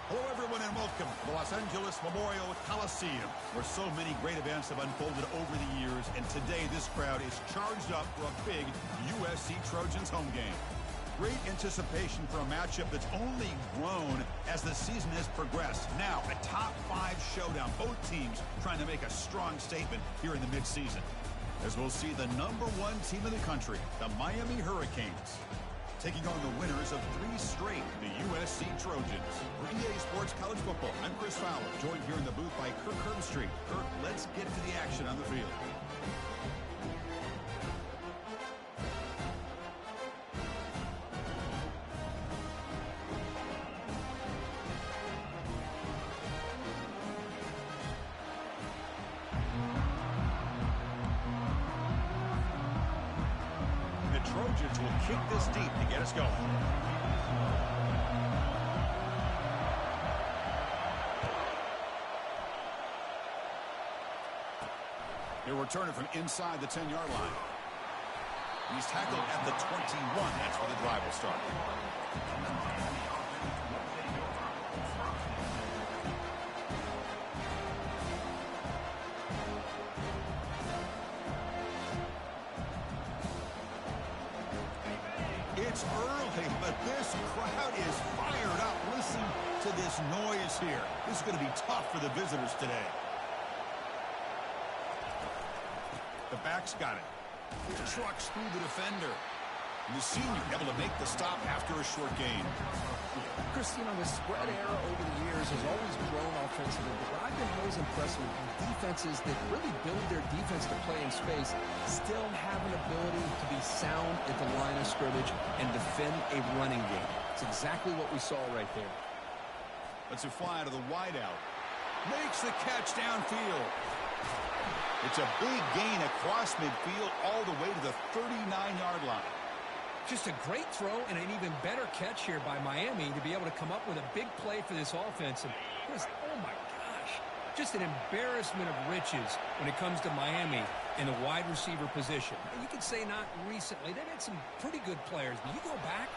Hello, everyone, and welcome to the Los Angeles Memorial Coliseum, where so many great events have unfolded over the years, and today this crowd is charged up for a big USC Trojans home game. Great anticipation for a matchup that's only grown as the season has progressed. Now, a top-5 showdown. Both teams trying to make a strong statement here in the midseason, as we'll see the #1 team in the country, the Miami Hurricanes, taking on the winners of 3 straight, the USC Trojans. For EA Sports College Football, I'm Chris Fowler, joined here in the booth by Kirk Herbstreit. Kirk, let's get to the action on the field. Trojans will kick this deep to get us going. He'll return it from inside the 10-yard line. He's tackled at the 21. That's where the drive will start. It's early, but this crowd is fired up. Listen to this noise here. This is going to be tough for the visitors today. The back's got it. Trucks through the defender. And the senior able to make the stop after a short gain. Chris, the spread era over the years has always grown offensively, but I've been always impressed with defenses that really build their defense to play in space, still have an ability to be sound at the line of scrimmage and defend a running game. It's exactly what we saw right there. Let's fly out of the wideout. Makes the catch downfield. It's a big gain across midfield all the way to the 39-yard line. Just a great throw and an even better catch here by Miami to be able to come up with a big play for this offense. And Chris, oh my gosh, just an embarrassment of riches when it comes to Miami in the wide receiver position. And you could say not recently. They've had some pretty good players. But you go back,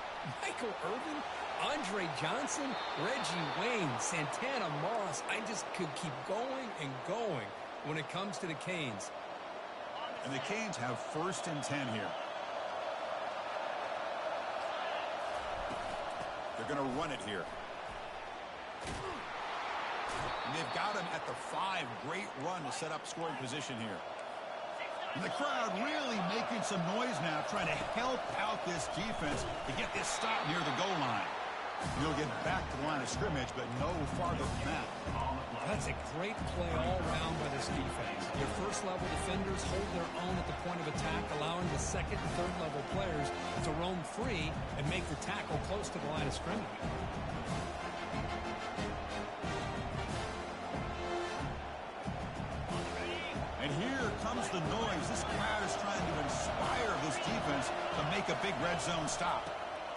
Michael Irvin, Andre Johnson, Reggie Wayne, Santana Moss. I just could keep going and going when it comes to the Canes. And the Canes have 1st and 10 here. They're going to run it here. And they've got him at the 5. Great run to set up scoring position here. And the crowd really making some noise now, trying to help out this defense to get this stop near the goal line. He'll get back to the line of scrimmage, but no farther than that. That's a great play all around by this defense. Your first-level defenders hold their own at the point of attack, allowing the second and third-level players to roam free and make the tackle close to the line of scrimmage. And here comes the noise. This crowd is trying to inspire this defense to make a big red zone stop.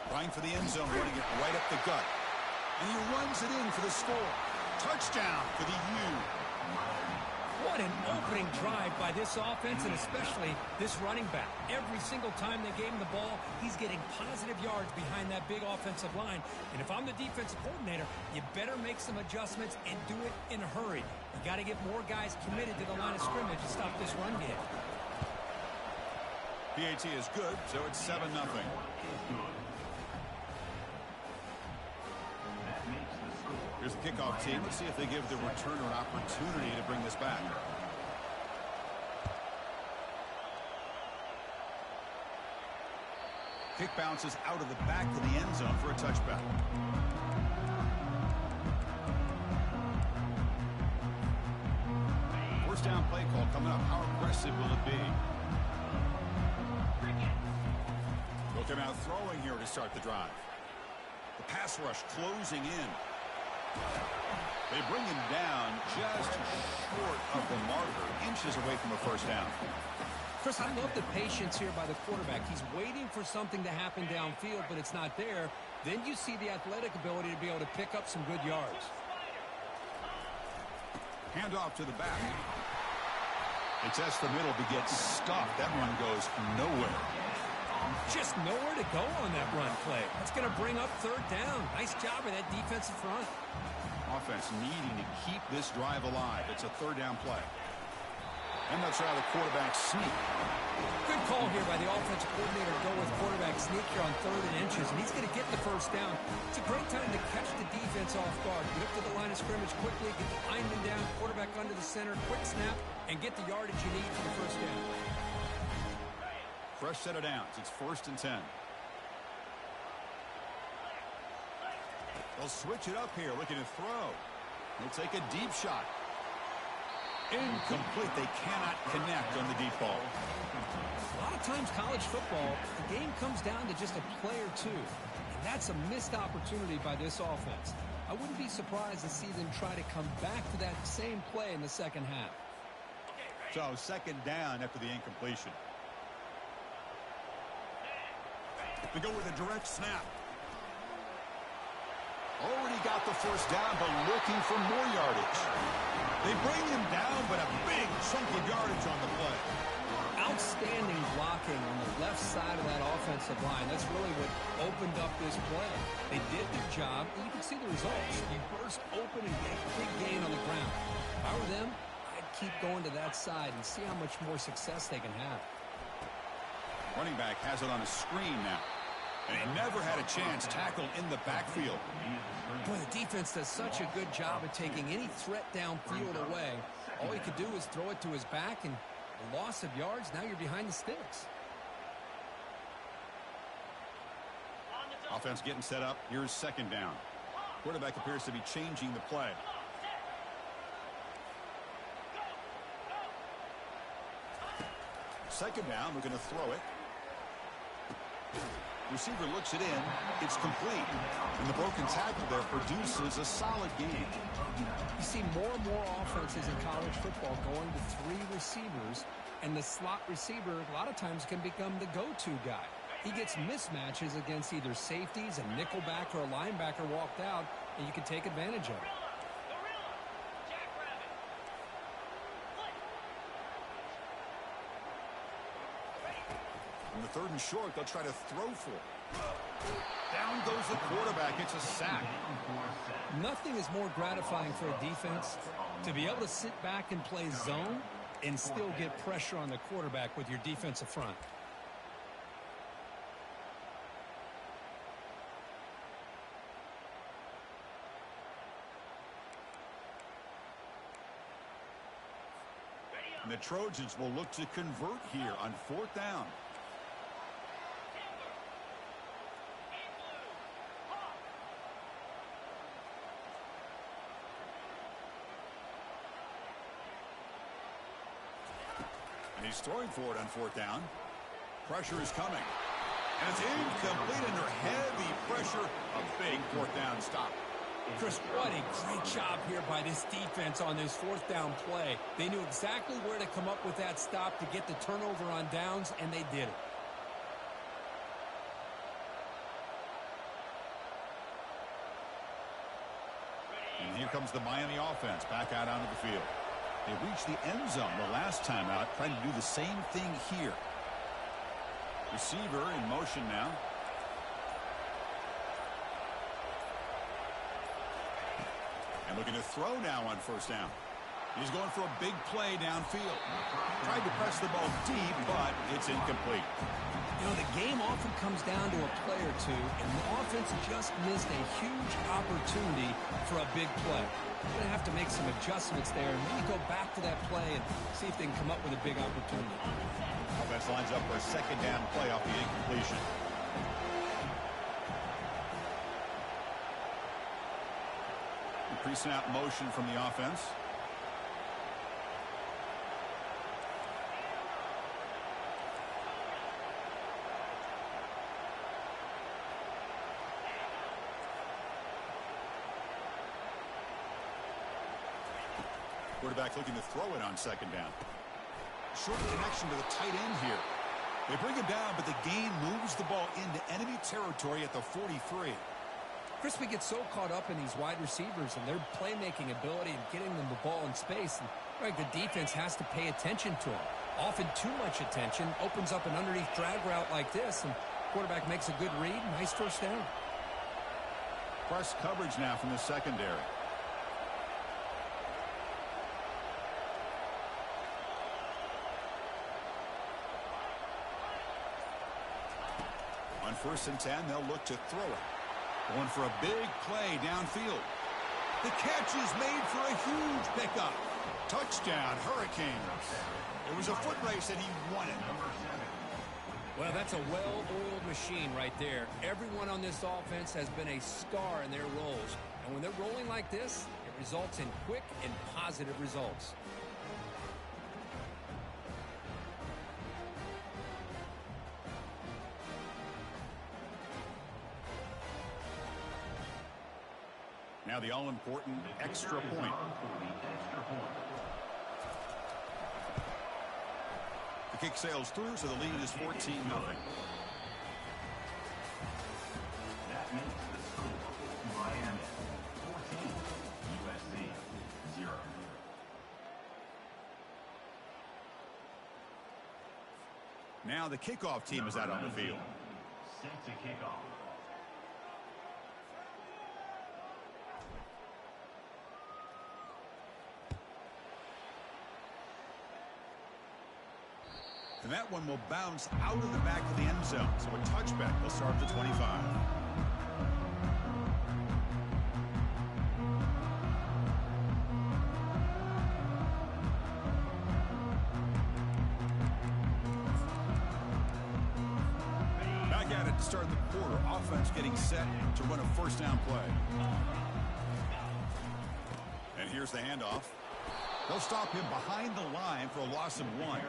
Trying for the end zone, running it right up the gut. And he runs it in for the score. Touchdown for the U. What an opening drive by this offense, and especially this running back. Every single time they gave him the ball, he's getting positive yards behind that big offensive line. And if I'm the defensive coordinator, you better make some adjustments and do it in a hurry. You got to get more guys committed to the line of scrimmage to stop this run game. PAT is good, so it's 7-0. Here's the kickoff team. Let's see if they give the returner an opportunity to bring this back. Kick bounces out of the back of the end zone for a touchback. First down play call coming up. How aggressive will it be? They'll come out throwing here to start the drive. The pass rush closing in. They bring him down just short of the marker, inches away from a first down. Chris, I love the patience here by the quarterback. He's waiting for something to happen downfield, but it's not there. Then you see the athletic ability to be able to pick up some good yards. Handoff to the back. They test the middle to get stuffed. That one goes nowhere. Just nowhere to go on that run play. That's going to bring up third down. Nice job of that defensive front. Offense needing to keep this drive alive. It's a third down play. And let's try the quarterback sneak. Good call here by the offensive coordinator to go with quarterback sneak here on 3rd and inches, and he's going to get the first down. It's a great time to catch the defense off guard. Get up to the line of scrimmage quickly, get the lineman down, quarterback under the center, quick snap, and get the yardage you need for the first down. Fresh set of downs. It's 1st and 10. They'll switch it up here, looking to throw. They'll take a deep shot. Incomplete. They cannot connect on the deep ball. A lot of times college football, the game comes down to just a play or two. And that's a missed opportunity by this offense. I wouldn't be surprised to see them try to come back to that same play in the second half. So 2nd down after the incompletion. They go with a direct snap. Already got the first down, but looking for more yardage. They bring him down, but a big chunk of yardage on the play. Outstanding blocking on the left side of that offensive line. That's really what opened up this play. They did their job, and you can see the results. You burst open and get a big gain on the ground. If I were them, I'd keep going to that side and see how much more success they can have. Running back has it on a screen now. And he never had a chance tackled in the backfield. Boy, the defense does such a good job of taking any threat downfield away. All he could do is throw it to his back, and a loss of yards, now you're behind the sticks. Offense getting set up. Here's 2nd down. Quarterback appears to be changing the play. Second down, we're going to throw it. Receiver looks it in. It's complete. And the broken tackle there produces a solid game. You see more and more offenses in college football going to 3 receivers, and the slot receiver a lot of times can become the go-to guy. He gets mismatches against either safeties, a nickelback, or a linebacker walked out, and you can take advantage of it. On the 3rd and short, they'll try to throw for it. Down goes the quarterback. It's a sack. Nothing is more gratifying for a defense to be able to sit back and play zone and still get pressure on the quarterback with your defensive front. And the Trojans will look to convert here on 4th down. And he's throwing for it on 4th down. Pressure is coming. And it's incomplete under heavy pressure. A big 4th down stop. Chris, what a great job here by this defense on this 4th down play. They knew exactly where to come up with that stop to get the turnover on downs, and they did it. And here comes the Miami offense back out onto the field. They reached the end zone the last time out, trying to do the same thing here. Receiver in motion now. And looking to throw now on 1st down. He's going for a big play downfield. Tried to press the ball deep, but it's incomplete. You know, the game often comes down to a play or two, and the offense just missed a huge opportunity for a big play. They're going to have to make some adjustments there and maybe go back to that play and see if they can come up with a big opportunity. Offense lines up for a 2nd down play off the incompletion. Pre-snap motion from the offense. Quarterback looking to throw it on 2nd down. Short connection to the tight end here. They bring him down, but the gain moves the ball into enemy territory at the 43. Chris, we get so caught up in these wide receivers and their playmaking ability and getting them the ball in space. And right, the defense has to pay attention to them. Often too much attention opens up an underneath drag route like this, and quarterback makes a good read. Nice first down. Press coverage now from the secondary. On 1st and 10, they'll look to throw it. Going for a big play downfield. The catch is made for a huge pickup. Touchdown, Hurricanes. It was a foot race and he won it. Well, that's a well-oiled machine right there. Everyone on this offense has been a star in their roles. And when they're rolling like this, it results in quick and positive results. Now the all-important extra point. The kick sails through, so the lead is 14-0. That makes the score Miami 14, USC 0. Now the kickoff team is out on the field. Set to kick off. And that one will bounce out of the back of the end zone. So a touchback will start at the 25. Back at it to start the quarter. Offense getting set to run a first down play. And here's the handoff. They'll stop him behind the line for a loss of 1. Well,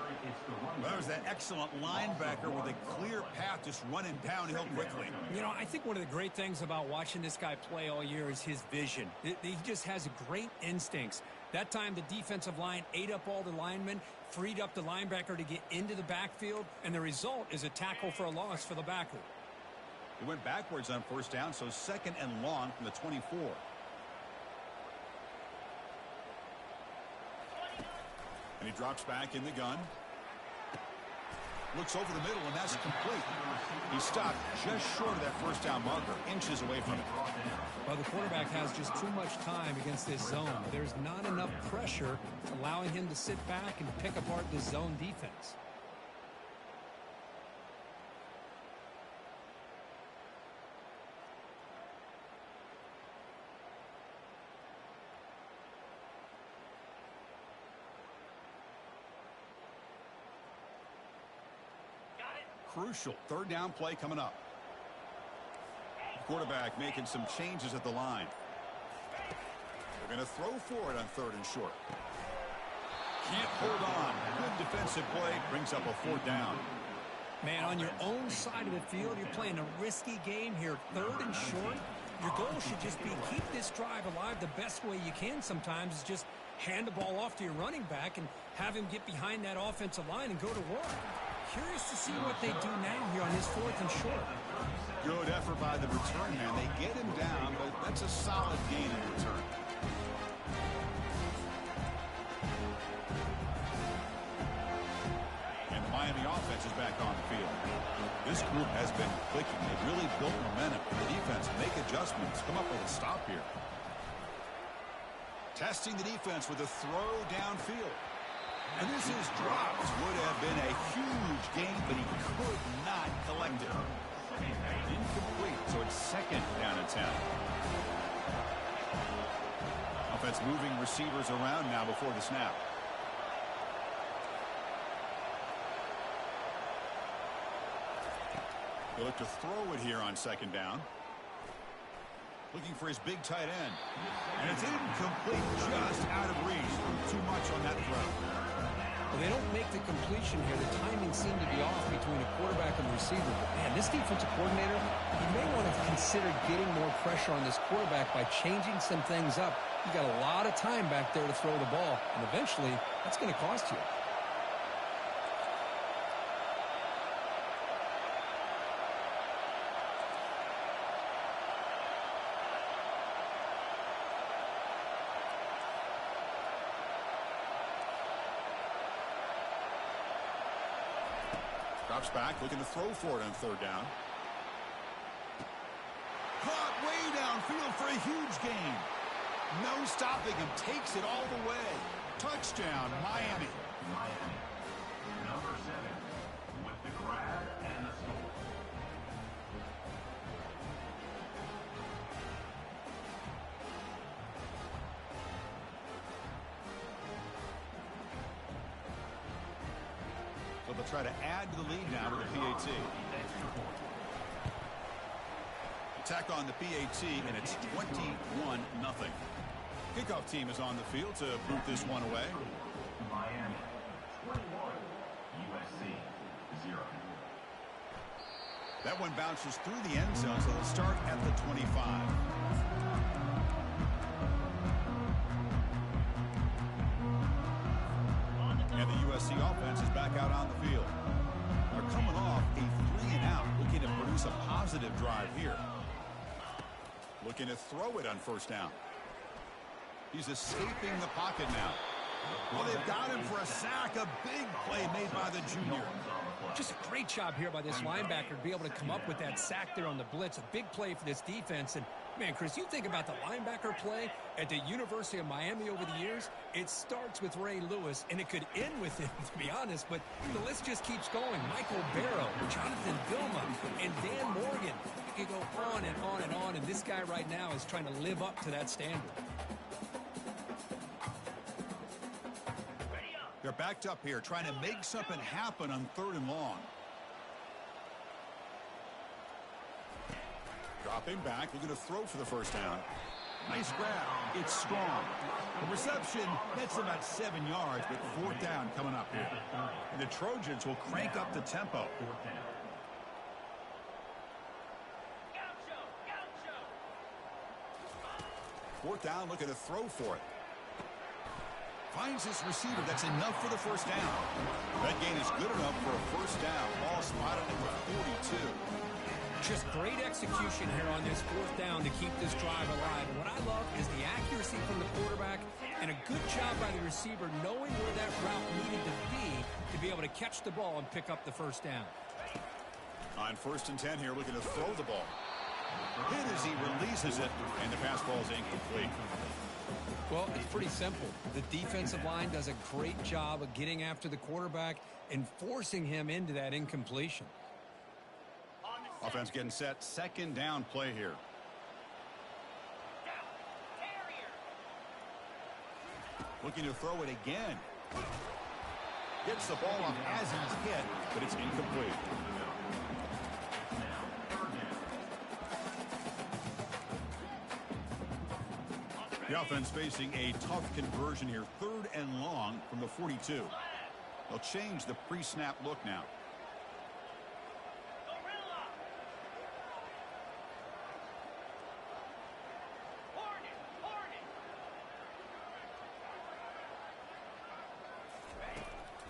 that was that excellent linebacker with a clear path just running downhill quickly. You know, I think one of the great things about watching this guy play all year is his vision. He just has great instincts. That time the defensive line ate up all the linemen, freed up the linebacker to get into the backfield, and the result is a tackle for a loss for the backer. He went backwards on first down, so 2nd and long from the 24. And he drops back in the gun. Looks over the middle, and that's complete. He stopped just short of that first down marker, inches away from it. Well, the quarterback has just too much time against this zone. There's not enough pressure allowing him to sit back and pick apart the zone defense. Crucial 3rd down play coming up. Quarterback making some changes at the line. They're going to throw for it on 3rd and short. Can't hold on. Good defensive play. Brings up a 4th down. Man, on your own side of the field, you're playing a risky game here. 3rd and short. Your goal should just be keep this drive alive the best way you can sometimes is just hand the ball off to your running back and have him get behind that offensive line and go to work. Curious to see what they do now here on this 4th and short. Good effort by the return man. They get him down, but that's a solid gain in return. And the Miami offense is back on the field. This group has been clicking. They've really built momentum. The defense make adjustments. Come up with a stop here. Testing the defense with a throw downfield. And this is dropped. Would have been a huge gain, but he could not collect it. Incomplete, so it's 2nd down and 10. Offense moving receivers around now before the snap. They look to throw it here on 2nd down. Looking for his big tight end. And it's incomplete, just out of reach. Too much on that throw. Well, they don't make the completion here. The timing seemed to be off between a quarterback and the receiver. But, man, this defensive coordinator, he may want to consider getting more pressure on this quarterback by changing some things up. You got a lot of time back there to throw the ball, and eventually that's going to cost you. Drops back, looking to throw for it on third down. Caught way downfield for a huge gain. No stopping him. Takes it all the way. Touchdown, Miami. Miami. Number 7 with the grab and the score. So they'll try to add to the lead now with the PAT. Attack on the PAT, and it's 21-0. Kickoff team is on the field to boot this one away. Miami 21, USC 0. That one bounces through the end zone, so they'll start at the 25. And the USC offense is back out on the field. They're coming off a 3-and-out, looking to produce a positive drive here. Looking to throw it on first down. He's escaping the pocket now. Well, they've got him for a sack. A big play made by the junior. Just a great job here by this linebacker to be able to come up with that sack there on the blitz. A big play for this defense. And, man, Chris, you think about the linebacker play at the University of Miami over the years, it starts with Ray Lewis, and it could end with him, to be honest. But the list just keeps going. Michael Barrow, Jonathan Vilma, and Dan Morgan. You can go on and on and on, and this guy right now is trying to live up to that standard. They're backed up here, trying to make something happen on 3rd and long. Dropping back, looking to throw for the first down. Nice grab. It's strong. The reception, that's about 7 yards, but 4th down coming up here. And the Trojans will crank up the tempo. 4th down, looking to throw for it. Finds his receiver. That's enough for the first down. That gain is good enough for a first down. Ball spotted at the 42. Just great execution here on this 4th down to keep this drive alive. And what I love is the accuracy from the quarterback and a good job by the receiver knowing where that route needed to be able to catch the ball and pick up the first down. On 1st and 10 here, looking to throw the ball. Hit as he releases it, and the pass ball is incomplete. Well, it's pretty simple. The defensive line does a great job of getting after the quarterback and forcing him into that incompletion. Offense getting set. 2nd down play here. Looking to throw it again. Gets the ball off as he's hit, but it's incomplete. The offense facing a tough conversion here. 3rd and long from the 42. They'll change the pre-snap look now.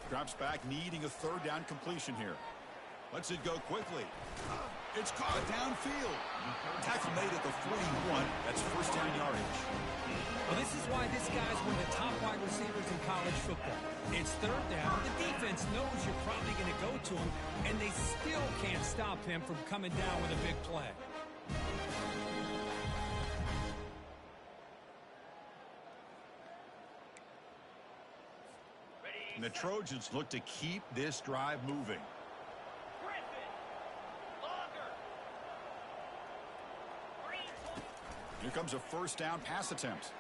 Drops back, needing a 3rd down completion here. Lets it go quickly. It's caught downfield. Tackle made at the 41. That's first down yardage. Well, this is why this guy's one of the top wide receivers in college football. It's 3rd down. The defense knows you're probably going to go to him, and they still can't stop him from coming down with a big play. And the Trojans look to keep this drive moving. Here comes a first down pass attempt.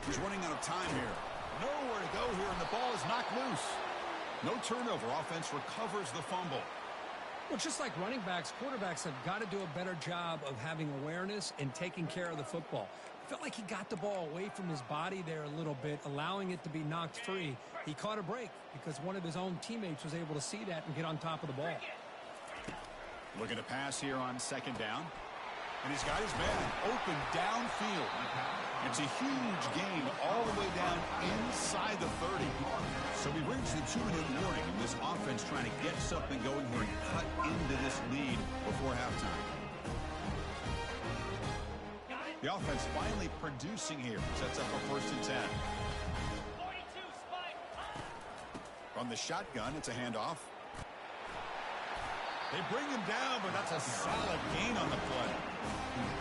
He's running out of time here. Nowhere to go here, and the ball is knocked loose. No turnover. Offense recovers the fumble. Well, just like running backs, quarterbacks have got to do a better job of having awareness and taking care of the football. Felt like he got the ball away from his body there a little bit, allowing it to be knocked free. He caught a break because one of his own teammates was able to see that and get on top of the ball. Looking to pass here on 2nd down. And he's got his man open downfield. It's a huge gain all the way down inside the 30. So we reached the 2-minute warning, and this offense trying to get something going here and cut into this lead before halftime. The offense finally producing here. Sets up a 1st and 10. From the shotgun, it's a handoff. They bring him down, but that's a solid gain on the play.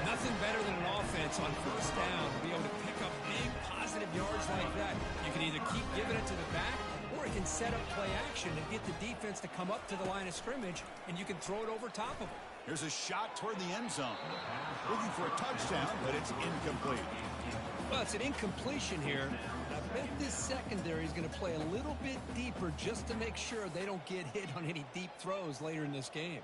Nothing better than an offense on first down to be able to pick up big positive yards like that. You can either keep giving it to the back, or you can set up play action and get the defense to come up to the line of scrimmage, and you can throw it over top of them. Here's a shot toward the end zone. Looking for a touchdown, but it's incomplete. Well, it's an incompletion here. I bet this secondary is going to play a little bit deeper just to make sure they don't get hit on any deep throws later in this game.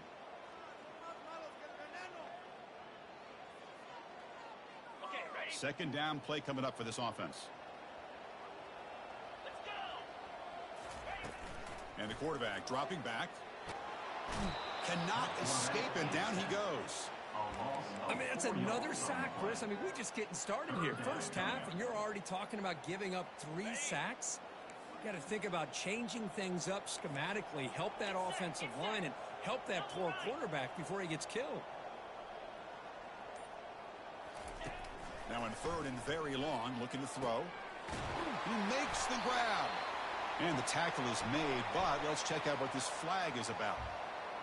Second down play coming up for this offense. And the quarterback dropping back. Cannot escape, and down he goes. I mean, that's another sack, Chris. I mean, we're just getting started here. First half, and you're already talking about giving up 3 sacks. You got to think about changing things up schematically, help that offensive line, and help that poor quarterback before he gets killed. Now in third and very long, looking to throw. He makes the grab. And the tackle is made, but let's check out what this flag is about.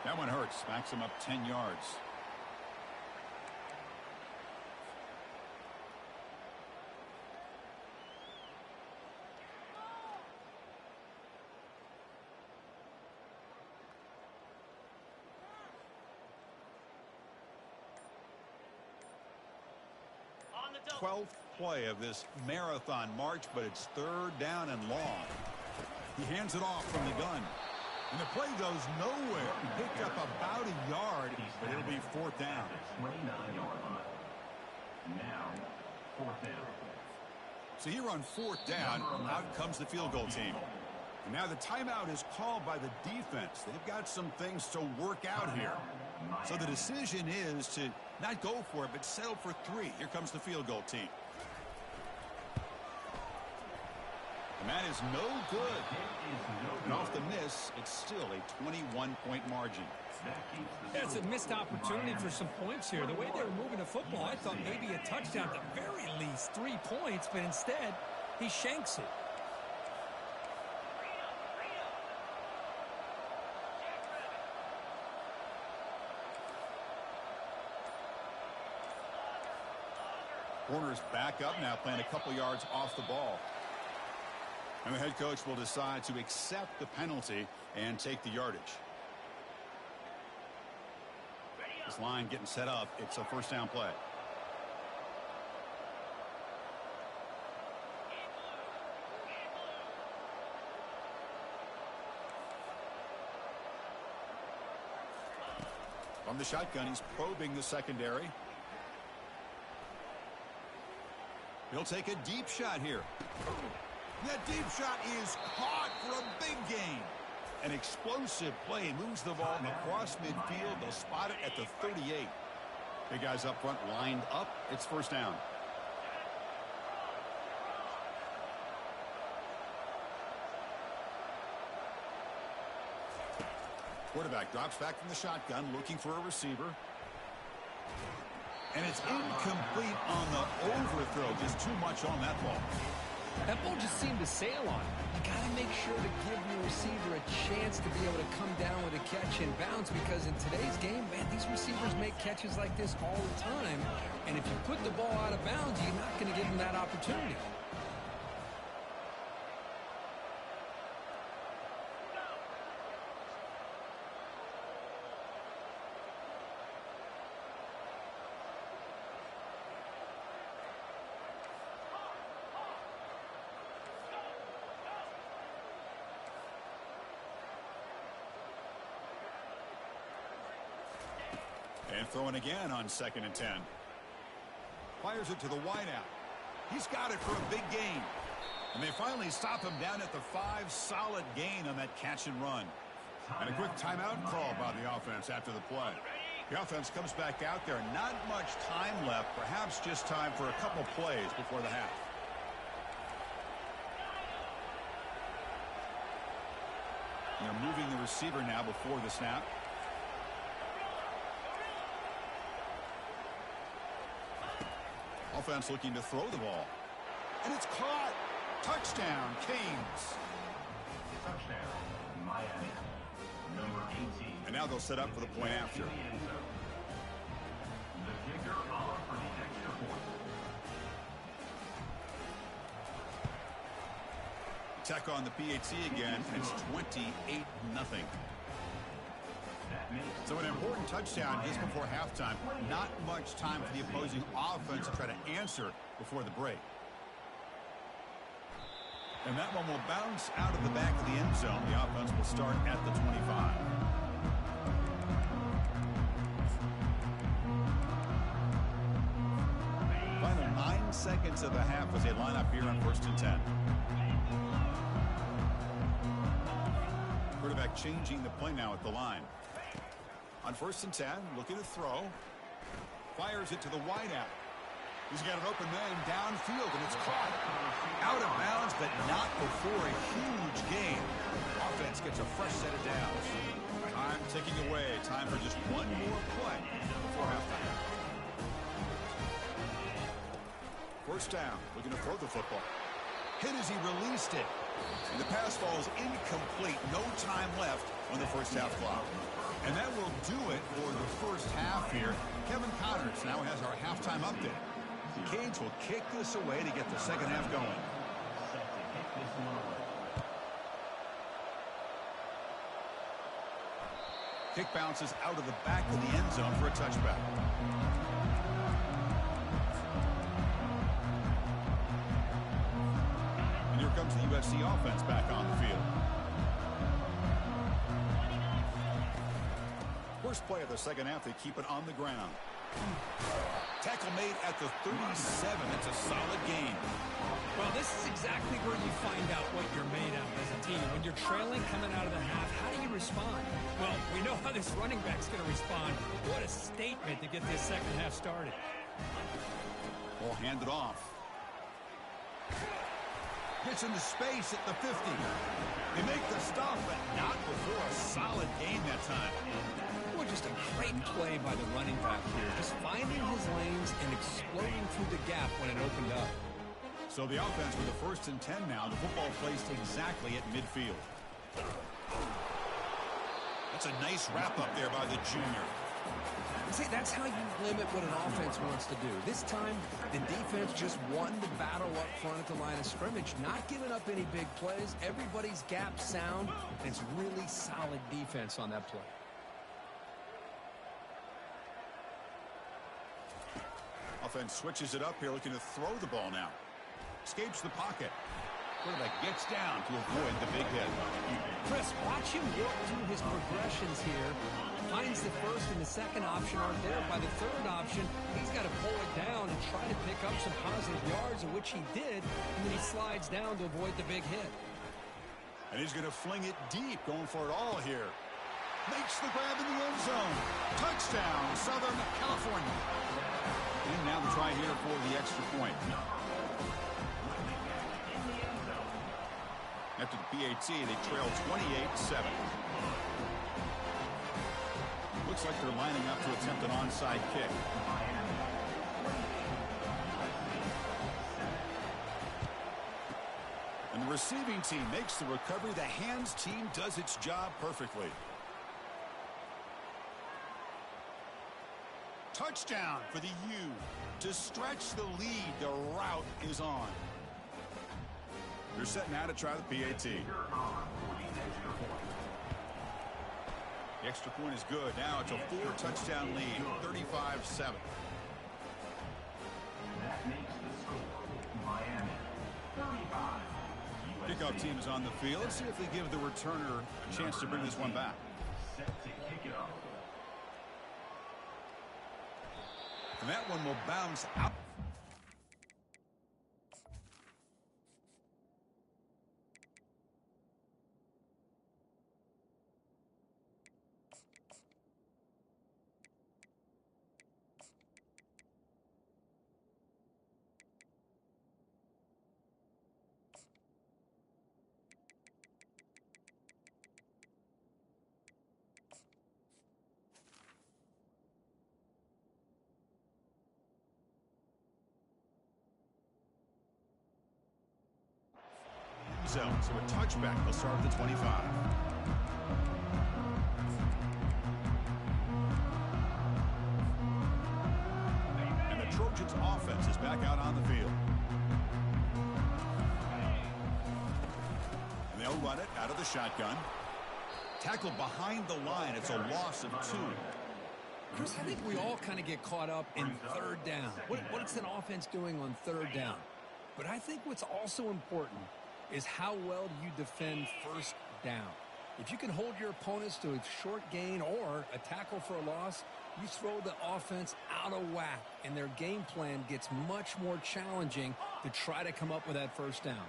That one hurts. Backs him up 10 yards. On the 12th play of this marathon march, but it's third down and long. He hands it off from the gun. And the play goes nowhere. He picked up about a yard, but it'll be fourth down. 29-yard line. Now, fourth down. So here on fourth down, out comes the field goal team. And now the timeout is called by the defense. They've got some things to work out here. So the decision is to not go for it, but settle for 3. Here comes the field goal team. And that is no good. And off the miss, it's still a 21-point margin. Yeah, it's a missed opportunity for some points here. The way they were moving the football, I thought maybe a touchdown, at the very least 3 points, but instead, he shanks it. Corner's back up now, playing a couple yards off the ball. And the head coach will decide to accept the penalty and take the yardage. This line getting set up. It's a first down play. From the shotgun, he's probing the secondary. He'll take a deep shot here. That deep shot is caught for a big gain. An explosive play moves the ball across midfield. They'll spot it at the 38. The guys up front lined up. It's first down. Quarterback drops back from the shotgun, looking for a receiver. And it's incomplete on the overthrow. Just too much on that ball. That ball just seemed to sail on it. You got to make sure to give your receiver a chance to be able to come down with a catch and bounce, because in today's game, man, these receivers make catches like this all the time. And if you put the ball out of bounds, you're not going to give them that opportunity. And throwing again on 2nd and 10. Fires it to the wideout. He's got it for a big gain. And they finally stop him down at the 5. Solid gain on that catch and run. And a quick timeout call by the offense after the play. The offense comes back out there. Not much time left. Perhaps just time for a couple plays before the half. They're moving the receiver now before the snap. Offense looking to throw the ball. And it's caught. Touchdown, Canes. Touchdown, Miami. Number 18. And now they'll set up for the point after. The kicker followed for the extra point. Check on the PAT again, and it's 28-0. So an important touchdown just before halftime. Not much time for the opposing offense to try to answer before the break. And that one will bounce out of the back of the end zone. The offense will start at the 25. Final 9 seconds of the half as they line up here on 1st and 10. Quarterback changing the play now at the line. On 1st and 10, looking to throw. Fires it to the wideout. He's got an open man downfield, and it's caught. Out of bounds, but not before a huge gain. Offense gets a fresh set of downs. Time ticking away. Time for just one more play before halftime. 1st down, looking to throw the football. Hit as he released it. And the pass ball is incomplete. No time left on the first half clock. And that will do it for the first half here. Kevin Connors now has our halftime update. Canes will kick this away to get the second half going. Kick bounces out of the back of the end zone for a touchback. And here comes the USC offense back on the field. First play of the second half, they keep it on the ground. Tackle made at the 37. It's a solid gain. Well, this is exactly where you find out what you're made of as a team. When you're trailing coming out of the half, how do you respond? Well, we know how this running back's going to respond. What a statement to get this second half started. Ball handed off. Gets into space at the 50. They make the stop, but not before a solid gain that time. Well, just a great play by the running back here. Just finding his lanes and exploding through the gap when it opened up. So the offense with the 1st and 10 now. The football placed exactly at midfield. That's a nice wrap up there by the junior. See, that's how you limit what an offense wants to do. This time, the defense just won the battle up front at the line of scrimmage, not giving up any big plays. Everybody's gap sound, and it's really solid defense on that play. Offense switches it up here, looking to throw the ball now. Escapes the pocket. Quarterback gets down to avoid the big hit. Chris, watch him work through his progressions here. Finds the first and the second option aren't there. By the third option, he's got to pull it down and try to pick up some positive yards, of which he did, and then he slides down to avoid the big hit. And he's going to fling it deep, going for it all here. Makes the grab in the end zone. Touchdown, Southern California. And now the try here for the extra point. After the PAT, they trail 28-7. Looks like they're lining up to attempt an onside kick. And the receiving team makes the recovery. The hands team does its job perfectly. Touchdown for the U. To stretch the lead, the route is on. They're set now to try the PAT. The extra point is good. Now it's a 4-touchdown lead, 35-7. That makes the score Miami 35. Kickoff team is on the field. Let's see if they give the returner a chance to bring this one back. Set to kick it off. And that one will bounce out. Zone, so a touchback. They'll start at the 25. Trojans offense is back out on the field. And they'll run it out of the shotgun. Tackled behind the line. It's a loss of 2. Chris, I think we all kind of get caught up in third down. What's an offense doing on third down? But I think what's also important is how well do you defend first down. If you can hold your opponents to a short gain or a tackle for a loss, you throw the offense out of whack, and their game plan gets much more challenging to try to come up with that first down.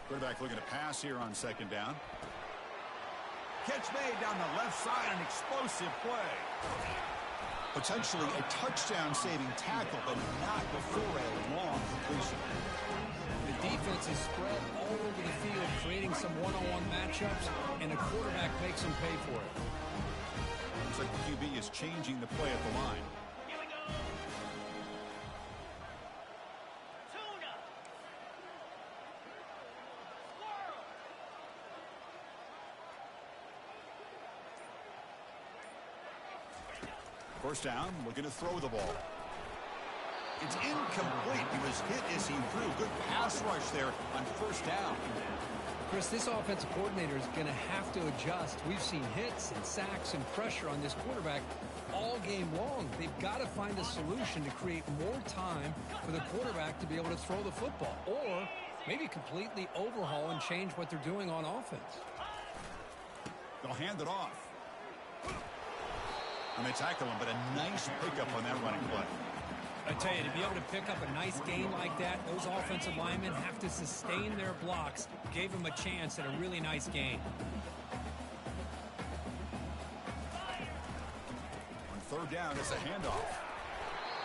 Quarterback looking to pass here on second down. Catch made down the left side, an explosive play. Potentially a touchdown-saving tackle, but not before a long completion. The defense is spread all over the field, creating some one-on-one matchups, and the quarterback makes them pay for it. Looks like the QB is changing the play at the line. First down, looking to throw the ball. It's incomplete. He was hit as he threw. Good pass rush there on first down. Chris, this offensive coordinator is going to have to adjust. We've seen hits and sacks and pressure on this quarterback all game long. They've got to find a solution to create more time for the quarterback to be able to throw the football, or maybe completely overhaul and change what they're doing on offense. They'll hand it off. And they tackle him, but a nice pickup on that running play. I tell you, to be able to pick up a nice gain like that, those offensive linemen have to sustain their blocks. Gave them a chance at a really nice gain. On third down, it's a handoff.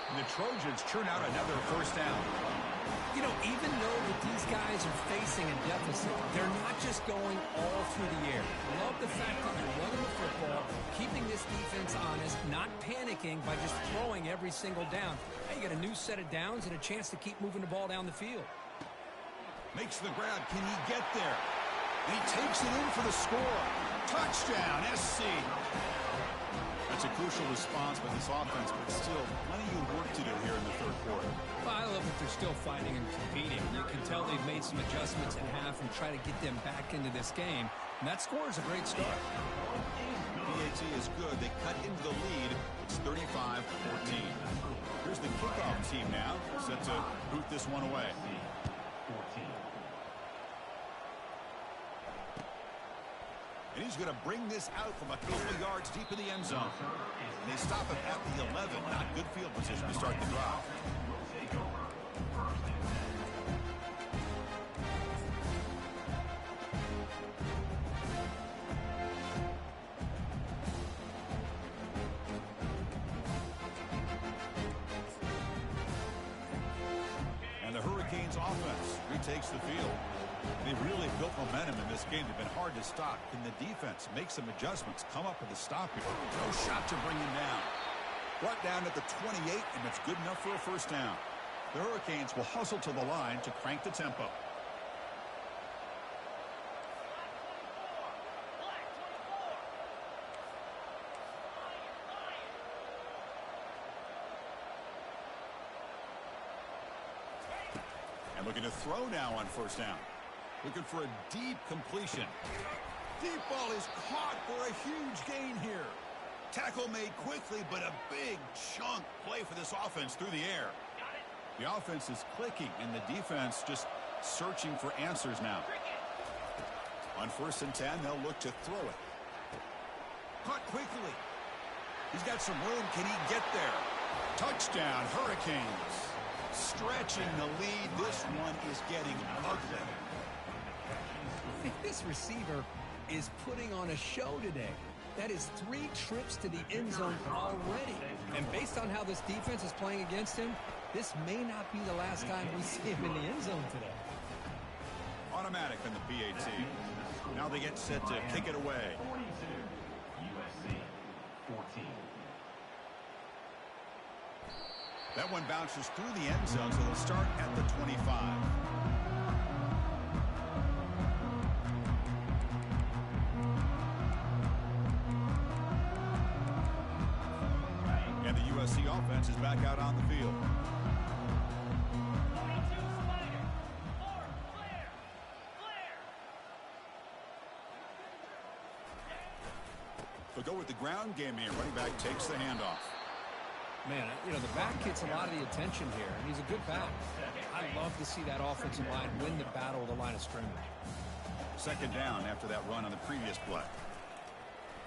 And the Trojans churn out another first down. You know, even though that these guys are facing a deficit, they're not just going all through the air. Love the fact that you're running the football, keeping this defense honest, not panicking by just throwing every single down. Now you get a new set of downs and a chance to keep moving the ball down the field. Makes the grab. Can he get there? And he takes it in for the score. Touchdown, SC. That's a crucial response by this offense, but still plenty of work to do here in the third quarter. Well, I love that they're still fighting and competing. You can tell they've made some adjustments in half and try to get them back into this game. And that score is a great start. BAT is good. They cut into the lead. It's 35-14. Here's the kickoff team now, set to boot this one away. And he's going to bring this out from a couple of yards deep in the end zone. And they stop him at the 11. Not good field position to start the drive. And the Hurricanes offense retakes the field. They've really built momentum in this game. They've been hard to stop. Can the defense make some adjustments, come up with a stop here? No shot to bring him down. Brought down at the 28, and that's good enough for a first down. The Hurricanes will hustle to the line to crank the tempo. And looking to throw now on first down. Looking for a deep completion. Deep ball is caught for a huge gain here. Tackle made quickly, but a big chunk play for this offense through the air. The offense is clicking, and the defense just searching for answers now. On 1st and 10, they'll look to throw it. Caught quickly. He's got some room. Can he get there? Touchdown, Hurricanes. Stretching the lead. This one is getting ugly. This receiver is putting on a show today. That is 3 trips to the end zone already. And based on how this defense is playing against him, this may not be the last time we see him in the end zone today. Automatic in the BAT. Now they get set to kick it away. 42, USC 14. That one bounces through the end zone, so they'll start at the 25. offense is back out on the field. They'll go with the ground game here. Running back takes the handoff. Man, you know, the back gets a lot of the attention here, and he's a good back. I love to see that offensive line win the battle of the line of scrimmage. Second down after that run on the previous play.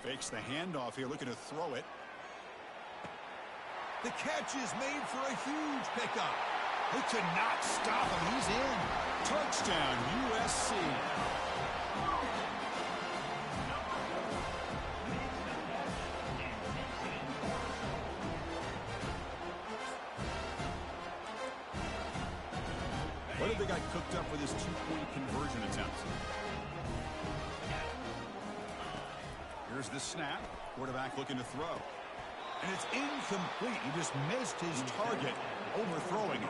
Fakes the handoff here, looking to throw it. The catch is made for a huge pickup. They could not stop him. He's in. Touchdown, USC. What have they got cooked up for this two-point conversion attempt? Here's the snap. Quarterback looking to throw. And it's incomplete. He just missed his target, overthrowing it.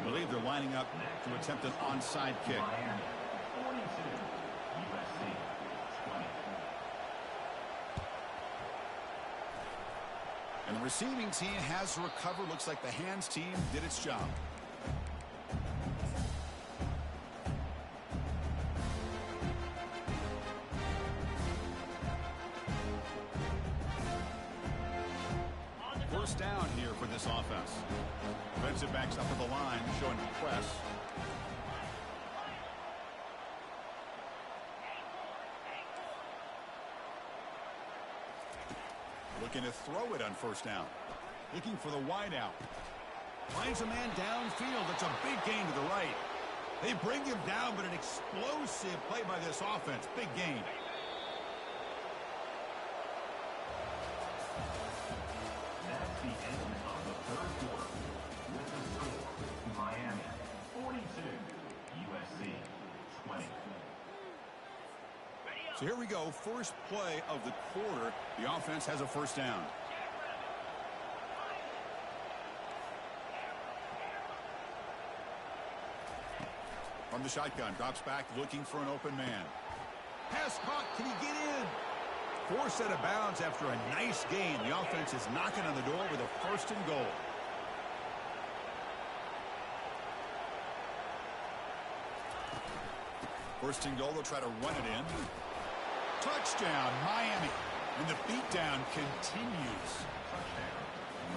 I believe they're lining up to attempt an onside kick. And the receiving team has to recover. Looks like the hands team did its job. First down here for this offense. Defensive backs up at the line, showing press. Looking to throw it on first down. Looking for the wideout. Finds a man downfield. That's a big gain to the right. They bring him down, but an explosive play by this offense. Big gain. That's the end of the third quarter. With the score, Miami 42, USC 20. So here we go. First play of the quarter. The offense has a first down. From the shotgun, drops back looking for an open man. Pass caught. Can he get in? Forced out of bounds after a nice gain. The offense is knocking on the door with a first and goal. First and goal. They'll try to run it in. Touchdown, Miami. And the beatdown continues.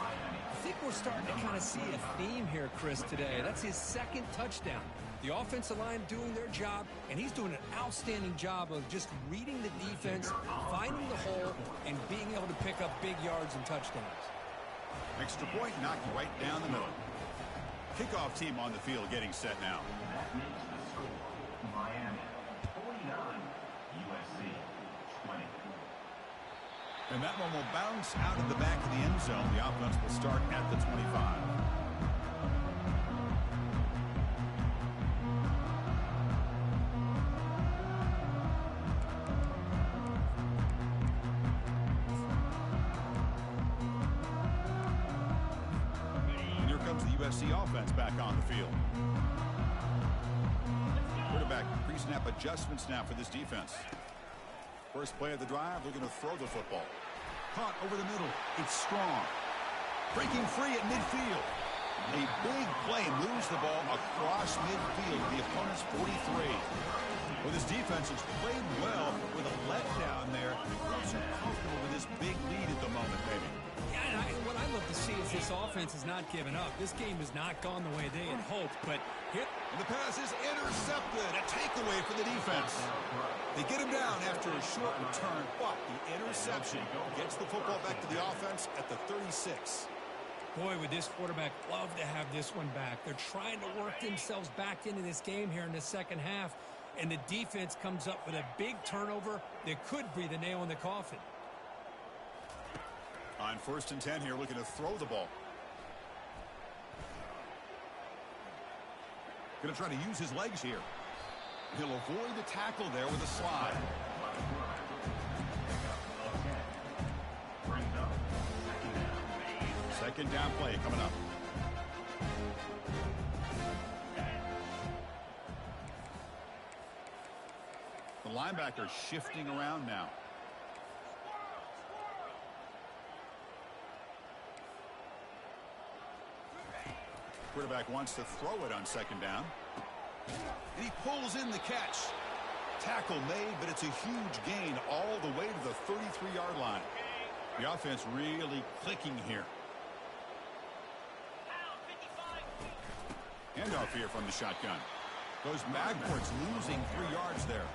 I think we're starting to kind of see a theme here, Chris, today. That's his second touchdown. The offensive line doing their job, and he's doing an outstanding job of just reading the defense, finding the hole, and being able to pick up big yards and touchdowns. Extra point knocked right down the middle. Kickoff team on the field getting set now. That makes the score Miami 49, USC 20. And that one will bounce out of the back of the end zone. The offense will start at the 25. And here comes the USC offense back on the field. Quarterback pre-snap adjustments now for this defense. First play of the drive, looking to throw the football. Caught over the middle. It's strong. Breaking free at midfield. A big play moves the ball across midfield. The opponent's 43. Well, this defense has played well with a letdown there. Not so comfortable with this big lead at the moment, maybe. Yeah, and what I love to see is this offense has not given up. This game has not gone the way they had hoped, but here... And the pass is intercepted. A takeaway for the defense. They get him down after a short return, but the interception gets the football back to the offense at the 36. Boy, would this quarterback love to have this one back. They're trying to work themselves back into this game here in the second half, and the defense comes up with a big turnover that could be the nail in the coffin. On first and 10 here, looking to throw the ball. Going to try to use his legs here. He'll avoid the tackle there with a slide. Second down play coming up. The linebacker shifting around now. Quarterback wants to throw it on second down. And he pulls in the catch. Tackle made, but it's a huge gain all the way to the 33-yard line. The offense really clicking here. Handoff here from the shotgun. Goes backwards, losing 3 yards there.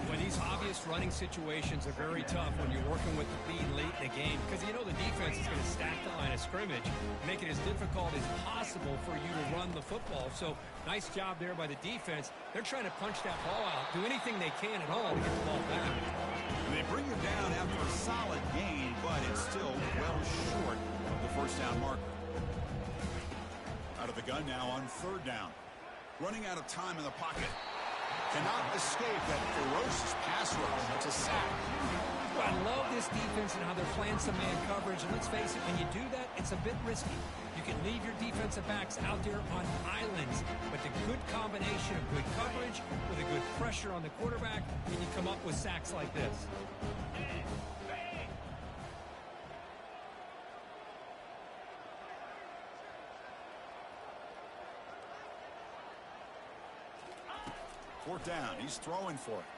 Well, these obvious running situations are very tough when you're working with the lead late in the game because you know the defense is going to stack the line of scrimmage, make it as difficult as possible for you to run the football. So nice job there by the defense. They're trying to punch that ball out, do anything they can at all to get the ball back. And they bring it down after a solid gain, but it's still well short of the first down marker. Out of the gun now on third down. Running out of time in the pocket. Cannot escape that ferocious pass rush. It's a sack. Well, I love this defense and how they're playing some man coverage. And let's face it, when you do that, it's a bit risky. You can leave your defensive backs out there on islands. But the good combination of good coverage with a good pressure on the quarterback, and you come up with sacks like this. Fourth down. He's throwing for it.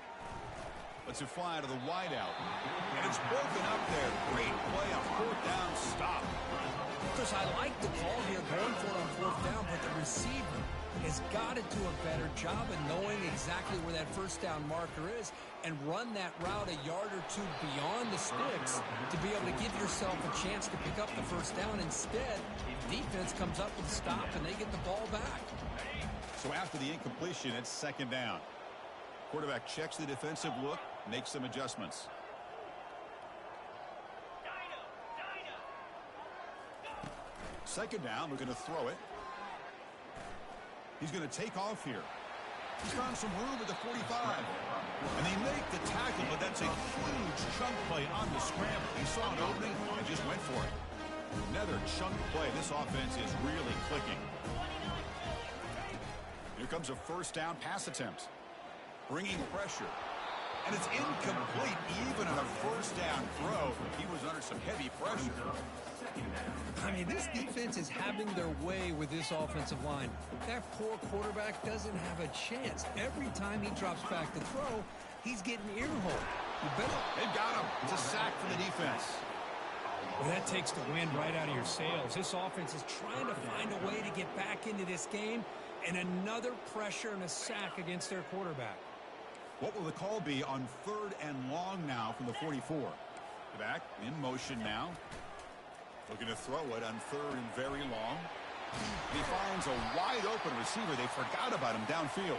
Lets it fly to the wideout. And it's broken up there. Great play on fourth down. Stop. Chris, I like the call here going for it on fourth down, but the receiver has got to do a better job of knowing exactly where that first down marker is and run that route a yard or two beyond the sticks to be able to give yourself a chance to pick up the first down. Instead, defense comes up with a stop and they get the ball back. So after the incompletion, it's second down. Quarterback checks the defensive look, makes some adjustments. Second down, we're going to throw it. He's going to take off here. He's found some room at the 45. And they make the tackle, but that's a huge chunk play on the scramble. He saw an opening and just went for it. Another chunk play. This offense is really clicking. Here comes a first down pass attempt. Bringing pressure. And it's incomplete even on a first down throw. He was under some heavy pressure. I mean, this defense is having their way with this offensive line. That poor quarterback doesn't have a chance. Every time he drops back to throw, he's getting earholed. You better. They've got him. It's a sack for the defense. Well, that takes the wind right out of your sails. This offense is trying to find a way to get back into this game, and another pressure and a sack against their quarterback. What will the call be on third and long now from the 44? Back in motion now. Looking to throw it on third and very long. He finds a wide open receiver. They forgot about him downfield.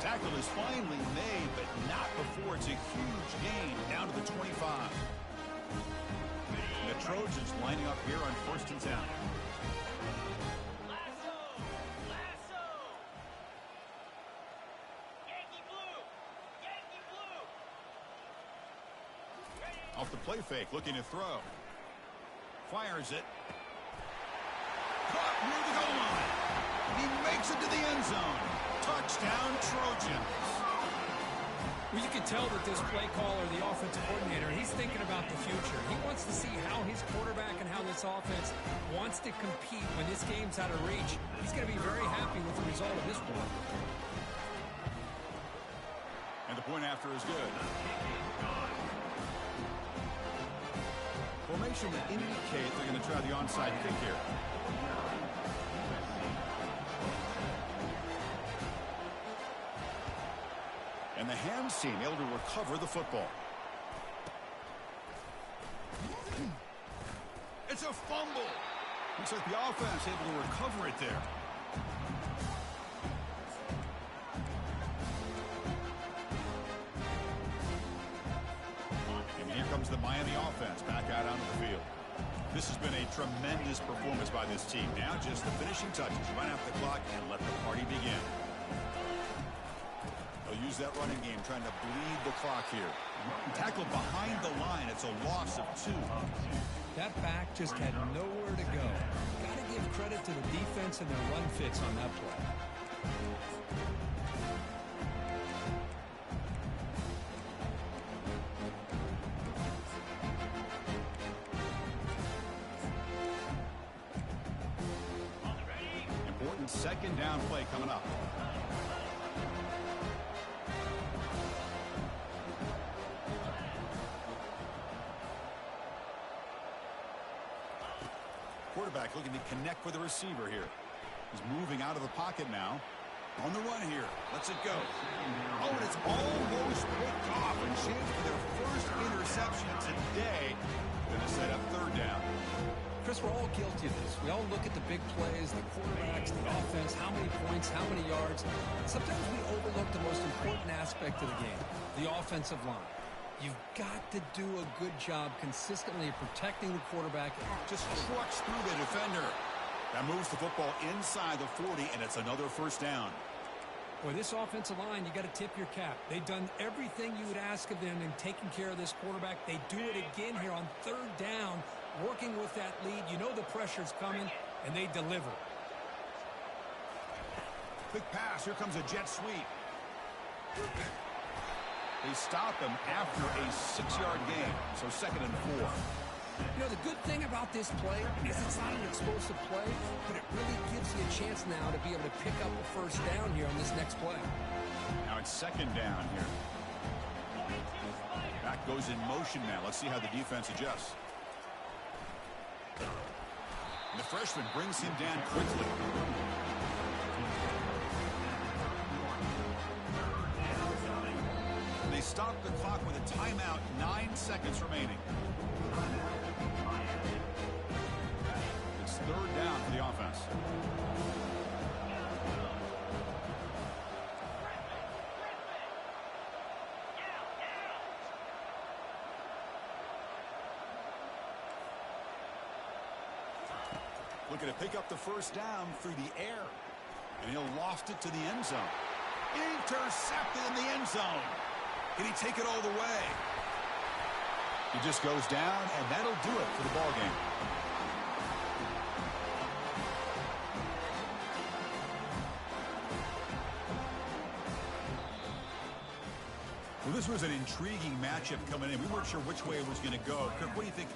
Tackle is finally made, but not before it's a huge gain down to the 25. And the Trojans lining up here on first and 10. Off the play fake, looking to throw. Fires it. Caught near the goal line. He makes it to the end zone. Touchdown, Trojans. Well, you can tell that this play caller, the offensive coordinator, he's thinking about the future. He wants to see how his quarterback and how this offense wants to compete when this game's out of reach. He's going to be very happy with the result of this one. And the point after is good. Formation would indicate they're going to try the onside kick here. And the hands team able to recover the football. It's a fumble. Looks like the offense able to recover it there. Comes the Miami offense back out onto the field. This has been a tremendous performance by this team. Now just the finishing touches. Run out the clock and let the party begin. They'll use that running game trying to bleed the clock here. Tackle behind the line. It's a loss of 2. That back just had nowhere to go. Got to give credit to the defense and their run fits on that play. And second down play coming up. Quarterback looking to connect with the receiver here. He's moving out of the pocket now. On the run here. Lets it go. Oh, and it's almost picked off. And chance for their first interception today. Going to set up third down. Chris, we're all guilty of this. We all look at the big plays, the quarterbacks, the offense, how many points, how many yards. Sometimes we overlook the most important aspect of the game, the offensive line. You've got to do a good job consistently of protecting the quarterback. Just trucks through the defender. That moves the football inside the 40, and it's another first down. Boy, this offensive line, you got to tip your cap. They've done everything you would ask of them in taking care of this quarterback. They do it again here on third down, working with that lead. You know the pressure's coming, and they deliver. Quick pass. Here comes a jet sweep. They stop him after a 6-yard gain, so 2nd and 4. You know, the good thing about this play is it's not an explosive play, but it really gives you a chance now to be able to pick up a first down here on this next play. Now it's 2nd down here. Back goes in motion now. Let's see how the defense adjusts. And the freshman brings him down quickly. They stop the clock with a timeout, 9 seconds remaining. It's third down for the offense. Looking to pick up the first down through the air. And he'll loft it to the end zone. Intercepted in the end zone. Can he take it all the way? He just goes down, and that'll do it for the ball game. Well, this was an intriguing matchup coming in. We weren't sure which way it was going to go. Kirk, what do you think